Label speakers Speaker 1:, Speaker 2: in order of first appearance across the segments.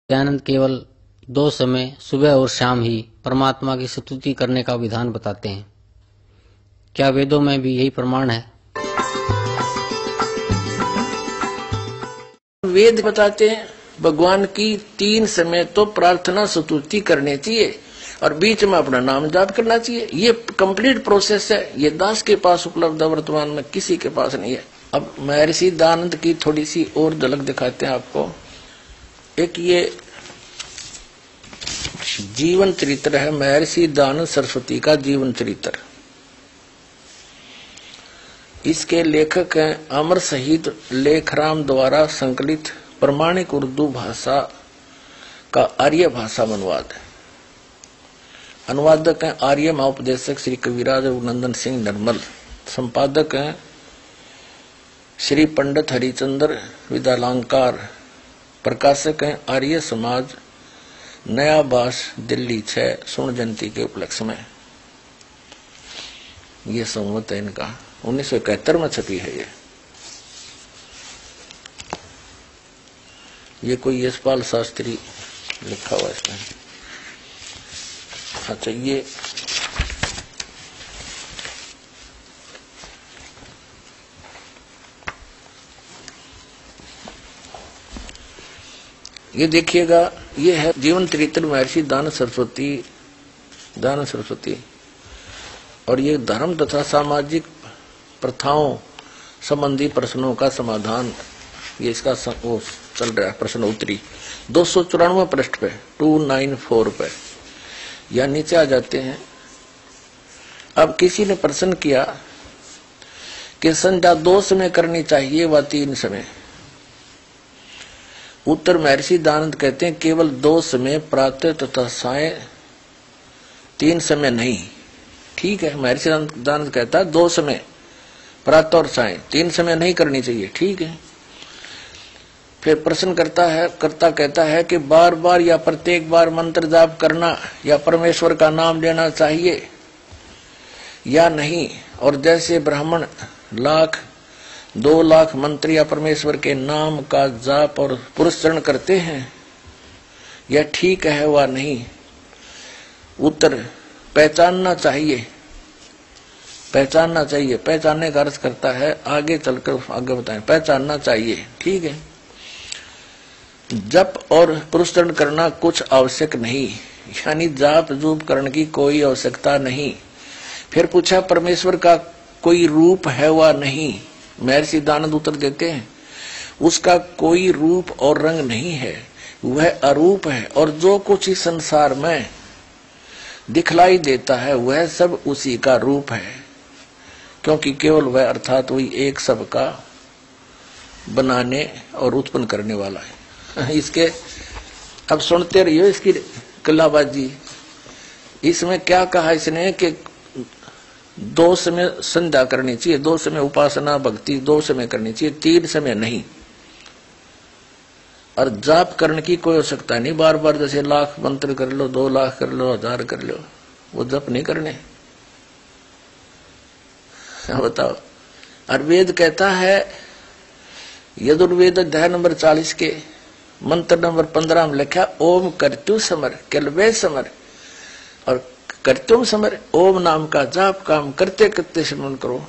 Speaker 1: दयानंद केवल दो समय सुबह और शाम ही परमात्मा की स्तुति करने का विधान बताते हैं। क्या वेदों में भी यही प्रमाण है?
Speaker 2: वेद बताते हैं भगवान की 3 समय तो प्रार्थना स्तुति करनी चाहिए और बीच में अपना नाम जाप करना चाहिए। ये कंप्लीट प्रोसेस है। ये दास के पास उपलब्ध है, वर्तमान में किसी के पास नहीं है। अब महर्षि दयानंद की थोड़ी सी और झलक दिखाते हैं आपको। एक ये जीवन चरित्र है महर्षि दयानंद सरस्वती का जीवन चरित्र। इसके लेखक हैं अमर शहीद लेखराम द्वारा संकलित प्रमाणिक उर्दू भाषा का आर्य भाषा में अनुवाद है। अनुवादक हैं आर्य महाउपदेशक श्री कविराज रघुनंदन सिंह निर्मल। संपादक हैं श्री पंडित हरिचंद्र विद्यालंकार। प्रकाशक हैं आर्य समाज नया बास दिल्ली 6 स्वर्ण जयंती के उपलक्ष्य में। ये संवत है इनका 1971 में छपी है। ये कोई यशपाल शास्त्री लिखा हुआ इसमें। अच्छा ये देखिएगा, ये है जीवन चरित्र महर्षि दयानंद सरस्वती। और ये धर्म तथा सामाजिक प्रथाओं संबंधी प्रश्नों का समाधान, ये इसका वो चल रहा है प्रश्न उत्तरी 294 पृष्ठ पे 294 पे, या नीचे आ जाते हैं। अब किसी ने प्रश्न किया कि संध्या 2 समय करनी चाहिए व 3 समय। उत्तर महर्षि दयानंद कहते हैं केवल 2 समय प्रातः तथा साय, 3 समय नहीं। ठीक है, महर्षि दयानंद कहता है 2 समय प्रातः और साय, 3 समय नहीं करनी चाहिए। ठीक है। फिर प्रश्न करता कहता है कि बार बार या प्रत्येक बार मंत्र जाप करना या परमेश्वर का नाम लेना चाहिए या नहीं। और जैसे ब्राह्मण 1,00,000 2,00,000 मंत्र या परमेश्वर के नाम का जाप और पुरस्चरण करते हैं, यह ठीक है व नहीं। उत्तर पहचानना चाहिए। पहचानने का अर्थ करता है आगे चलकर आगे बताएं। पहचानना चाहिए। ठीक है। जप और पुरस्चरण करना कुछ आवश्यक नहीं, यानी जाप जूप करने की कोई आवश्यकता नहीं। फिर पूछा परमेश्वर का कोई रूप है व नहीं। महर्षि दयानंद उत्तर देते हैं उसका कोई रूप और रंग नहीं है, वह अरूप है। और जो कुछ इस संसार में दिखलाई देता है वह सब उसी का रूप है, क्योंकि केवल वह अर्थात वही एक सब का बनाने और उत्पन्न करने वाला है। इसके अब सुनते रहिए इसकी कलाबाजी। इसमें क्या कहा इसने कि 2 समय संध्या करनी चाहिए, 2 समय उपासना भक्ति 2 समय करनी चाहिए, 3 समय नहीं। और जाप करने की कोई आवश्यकता नहीं। बार बार जैसे 1,00,000 मंत्र कर लो, 2,00,000 कर लो, 1,000 कर लो, वो जप नहीं करने। बताओ। और वेद कहता है यजुर्वेद अध्याय नंबर 40 के मंत्र नंबर 15 में लिखा ओम कर्तु समर केलवे समर। और कर्तुम समर ओम नाम का जाप काम करते करते सिमरन करो,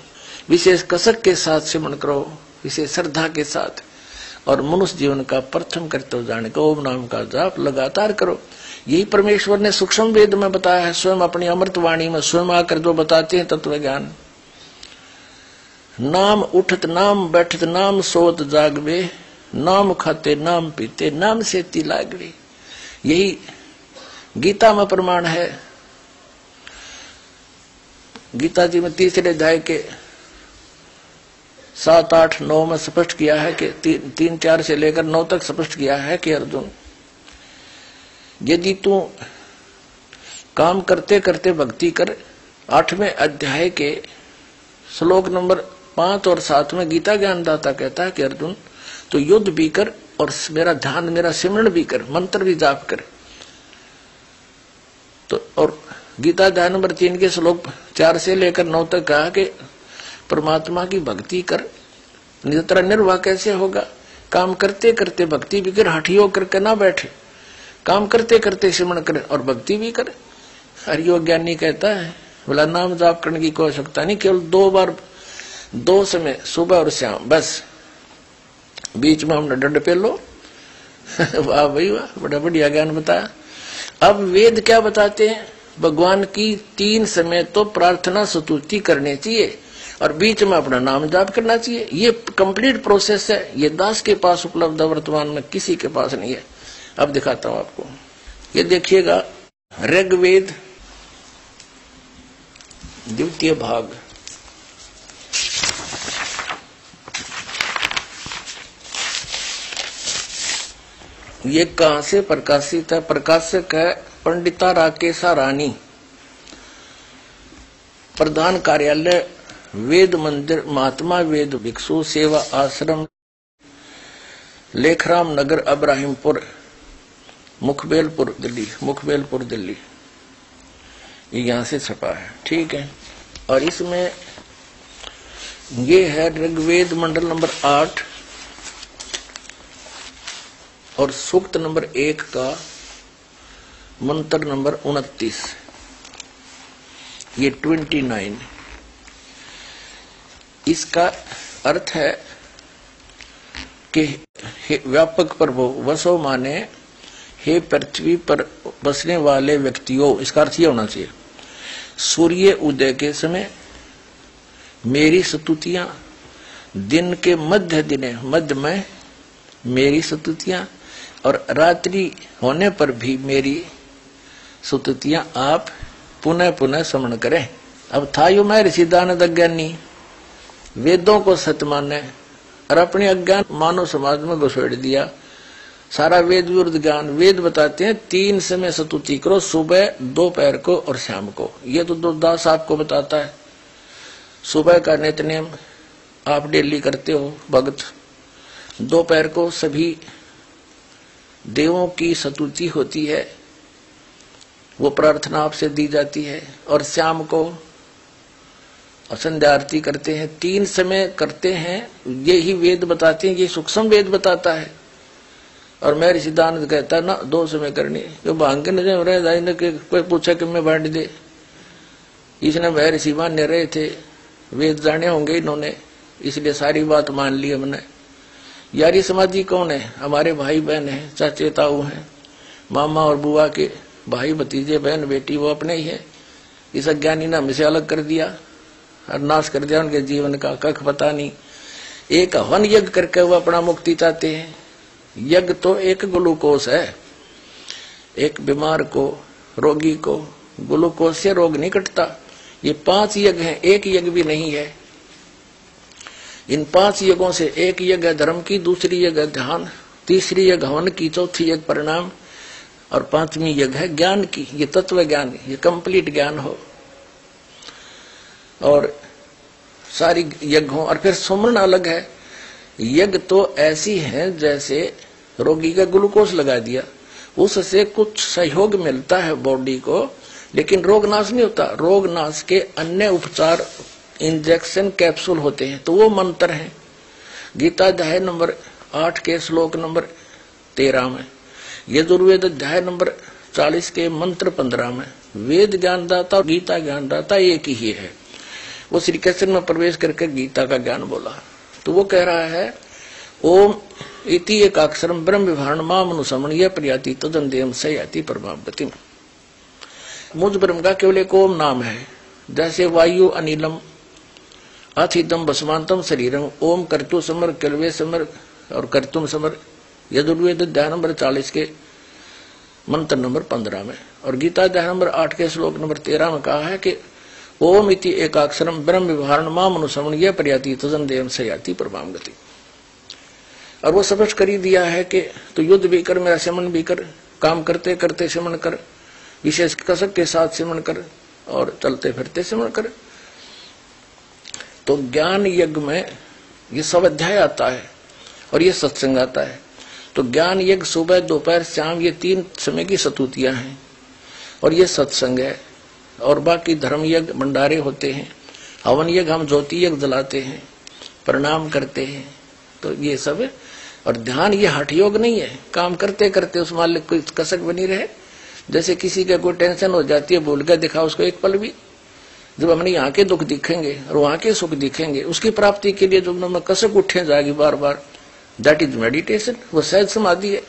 Speaker 2: विशेष कसक के साथ सिमरन करो, विशेष श्रद्धा के साथ। और मनुष्य जीवन का प्रथम कर्तव्य जाने का ओम नाम का जाप लगातार करो। यही परमेश्वर ने सूक्ष्म वेद में बताया है, स्वयं अपनी अमृत वाणी में स्वयं आकर जो बताते हैं तत्व ज्ञान। नाम उठत नाम बैठत नाम सोत जागवे, नाम खाते नाम पीते नाम से लागवे। यही गीता में प्रमाण है। गीता जी में 3 अध्याय के 7, 8, 9 में स्पष्ट किया है कि 3, 4 से लेकर 9 तक स्पष्ट किया है कि अर्जुन, यदि तू काम करते करते भक्ति कर। 8वें अध्याय के श्लोक नंबर 5 और 7 में गीता ज्ञानदाता कहता है कि अर्जुन तो युद्ध भी कर और मेरा ध्यान मेरा सिमरन भी कर, मंत्र भी जाप कर। तो और गीता अध्याय नंबर 3 के श्लोक 4 से लेकर 9 तक कहा कि परमात्मा की भक्ति कर, निरंतर निर्वाह कैसे होगा। काम करते करते भक्ति भी कर, हठी होकर के ना बैठे। काम करते करते सिमरण करे और भक्ति भी करे। हरियो ज्ञानी कहता है बोला नाम जाप करने की कोई आवश्यकता नहीं, केवल 2 बार 2 समय सुबह और शाम, बस बीच में हमने डंड पे लो। वाह भाई वाह, बड़ा बढ़िया ज्ञान बताया। अब वेद क्या बताते हैं, भगवान की 3 समय तो प्रार्थना स्तुति करनी चाहिए और बीच में अपना नाम जाप करना चाहिए। ये कंप्लीट प्रोसेस है, ये दास के पास उपलब्ध है, वर्तमान में किसी के पास नहीं है। अब दिखाता हूं आपको, ये देखिएगा ऋग्वेद 2 भाग, ये कहां से प्रकाशित है, प्रकाशक है पंडिता राकेशा रानी, प्रधान कार्यालय वेद मंदिर महात्मा वेद भिक्षु सेवा आश्रम लेखराम नगर अब्राहिमपुर मुखबेलपुर दिल्ली, ये यहां से छपा है, ठीक है। और इसमें ये है ऋग्वेद मंडल नंबर 8 और सूक्त नंबर 1 का मंत्र नंबर 29, ये 29। इसका अर्थ है कि व्यापक प्रभु वसो माने हे पृथ्वी पर बसने वाले व्यक्तियों, इसका अर्थ यह होना चाहिए सूर्य उदय के समय मेरी स्तुतियां, दिन के मध्य में मेरी स्तुतियां और रात्रि होने पर भी मेरी स्तुतियां आप पुनः पुनः स्मरण करें। अब था यो मैं ऋषि दानद अज्ञानी, वेदों को सत्य माने और अपने अज्ञान मानव समाज में घुसेड़ दिया। सारा वेद विरुद्ध ज्ञान। वेद बताते हैं 3 समय स्तुति करो, सुबह, दोपहर को और शाम को। ये तो दास आपको बताता है। सुबह का नित्यनेम आप डेली करते हो भगत, दोपहर को सभी देवों की स्तुति होती है, वो प्रार्थना आपसे दी जाती है, और शाम को संध्या आरती करते हैं। 3 समय करते हैं, यही वेद बताते हैं, ये सूक्ष्म वेद बताता है। और मैं ऋषिदानंद कहता है ना 2 समय करनी, जो भांग के नजर रह जाए न कि कोई पूछा कि मैं बांट दे। इसने वह ऋषि मान्य रहे थे, वेद जाने होंगे इन्होंने, इसलिए सारी बात मान ली हमने। यारी समाजी कौन है, हमारे भाई बहन है, चाचे ताऊ हैं, मामा और बुआ के भाई भतीजे बहन बेटी वो अपने ही है। इस अज्ञानी ने हमसे अलग कर दिया और नाश कर दिया उनके जीवन का, कख पता नहीं। एक हवन यज्ञ करके वो अपना मुक्ति चाहते हैं। यज्ञ तो एक ग्लूकोस है, एक बीमार को, रोगी को ग्लूकोस से रोग नहीं कटता। ये 5 यज्ञ हैं, एक यज्ञ भी नहीं है। इन 5 यज्ञों से एक यज्ञ धर्म की, दूसरी यज्ञ ध्यान, तीसरी यज्ञ हवन की, चौथी यज्ञ परिणाम और 5वीं यज्ञ है ज्ञान की। ये तत्व ज्ञान, ये कंप्लीट ज्ञान हो और सारी यज्ञ हो। और फिर सुमरण अलग है। यज्ञ तो ऐसी है जैसे रोगी का ग्लूकोज लगा दिया, उससे कुछ सहयोग मिलता है बॉडी को, लेकिन रोग नाश नहीं होता। रोग नाश के अन्य उपचार इंजेक्शन कैप्सूल होते हैं, तो वो मंत्र है। गीता अध्याय नंबर 8 के श्लोक नंबर 13 में, यजुर्वेद अध्याय नंबर 40 के मंत्र 15 में वेद ज्ञानदाता और गीता ज्ञानदाता एक ही है। वो श्री कृष्ण में प्रवेश करके गीता का ज्ञान बोला, तो वो कह रहा है ओम इति एकाक्षरम ब्रह्म विभारण माम अनुसमणीय प्रियाति तदन देम सयाति परमाम गतिम। मुझ ब्रह्म का केवल एक ओम नाम है। जैसे वायु अनिलम अथिदम भस्मांतम शरीरम, ओम कर्तु समर कलवे समर और कर्तुम समर, यजुर्वेद अध्याय नंबर 40 के मंत्र नंबर 15 में। और गीता अध्याय नंबर 8 के श्लोक नंबर 13 में कहा है कि ओम इति एकाक्षरम ब्रह्म विभारण माम अनुसमणीय प्रियाति तदन देम सयाति परमाम गति। और वो समझ कर ही दिया है कि तो युद्ध भी कर, मेरा सिमरण भी कर, काम करते करते सिमरण कर, विशेष कसक के साथ सिमरण कर और चलते फिरते सिमरण कर। तो ज्ञान यज्ञ में ये सब अध्याय आता है और ये सत्संग आता है। तो ज्ञान यज्ञ सुबह दोपहर शाम, ये 3 समय की स्तुतियां हैं और ये सत्संग है। और बाकी धर्म यज्ञ भंडारे होते हैं, हवन यज्ञ हम ज्योति यज्ञ जलाते हैं, प्रणाम करते हैं। तो ये सब और ध्यान ये हठ योग नहीं है, काम करते करते उस मालिक को कसक बनी रहे। जैसे किसी का कोई टेंशन हो जाती है, भूल कर दिखा उसको एक पल भी। जब हमने यहाँ के दुख दिखेंगे और वहां के सुख दिखेंगे, उसकी प्राप्ति के लिए जो कसक उठे जाएगी बार बार, दैट इज मेडिटेशन, वो सहज समाधि है।